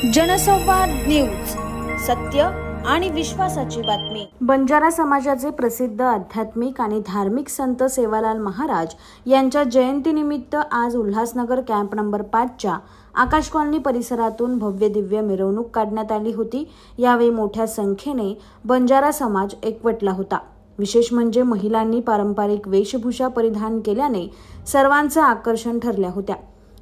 जनसंवाद न्यूज, सत्य आणि विश्वासाची बातमी। बंजारा समाजाचे प्रसिद्ध आध्यात्मिक आणि धार्मिक संत सेवालाल महाराज यांच्या जयंतीनिमित्त आज उल्हासनगर कॅम्प नंबर 5 च्या आकाश कॉलनी परिसरातून भव्य दिव्य मिरवणूक काढण्यात आली होती। यावेळी मोठ्या संख्येने बंजारा समाज एकवटला होता। विशेष म्हणजे महिलांनी पारंपरिक वेशभूषा परिधान केल्याने सर्वांचं आकर्षण ठरल्या होत्या।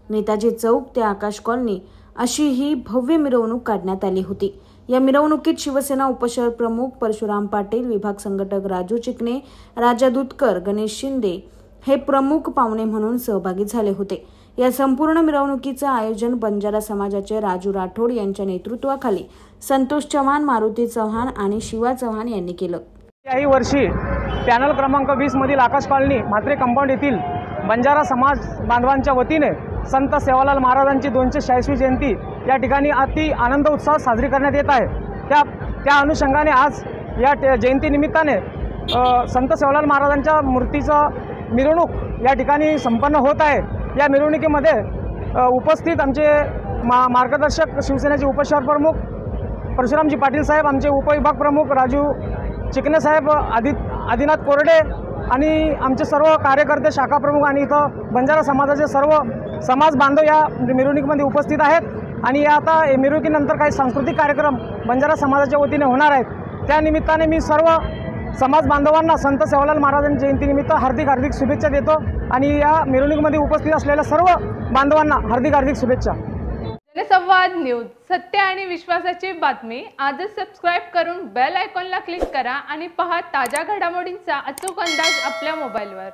नेताजी चौक ते आकाश कॉलनी अशी ही भव्य मिरवणूक काढण्यात आली होती। या मिरवणुकीत शिवसेना उपशहर प्रमुख परशुराम पाटील, विभाग संघटक राजू चिकणे, राजा दुधकर, गणेश शिंदे हे प्रमुख पाहुणे म्हणून सहभागी झाले होते। या संपूर्ण मिरवणुकीचं आयोजन बंजारा समाजाचे राजू राठोड यांच्या नेतृत्वाखाली संतोष चव्हाण, मारुती चव्हाण आणि शिवा चव्हाण यांनी केलं। याही वर्षी पॅनल क्रमांक 20 मधील आकाश कॉलनी म्हात्रे कंपाऊंड येथील बंजारा समाज बांधवांच्या वतीने संत सेवालाल महाराजांची 246वी जयंती या ठिकाणी अति आनंद उत्साह साजरी करण्यात येत आहे। त्या अनुषंगाने आज या जयंतीनिमित्ताने संत सेवालाल महाराजांच्या मूर्तीचं मिरवणूक या ठिकाणी संपन्न होत आहे। या मिरवणुकीमध्ये उपस्थित आमचे मार्गदर्शक शिवसेनेचे उपशहर प्रमुख परशुरामजी पाटील साहेब, आमचे उपविभाग प्रमुख राजू चिकणे साहेब, आदिनाथ कोरडे आणि आमचे सर्व कार्यकर्ते, शाखा प्रमुख आणि इथं बंजारा समाजाचे सर्व समाज बांधव या मिरवणुकीमध्ये उपस्थित आहेत। आणि आता मिरवणुकीनंतर काही सांस्कृतिक कार्यक्रम बंजारा समाजाच्या वतीने होणार आहेत। त्या निमित्ताने मी सर्व समाज बांधवांना संत सेवालाल महाराजांच्या जयंतीनिमित्त हार्दिक शुभेच्छा देतो आणि या मिरवणुकीमध्ये उपस्थित असलेल्या सर्व बांधवांना हार्दिक शुभेच्छा। जनसंवाद न्यूज, सत्य आणि विश्वासाची बातमी। आजच सबस्क्राइब करून बेल आयकॉनला क्लिक करा आणि पहा ताज्या घडामोडींचा अचूक अंदाज आपल्या मोबाईलवर।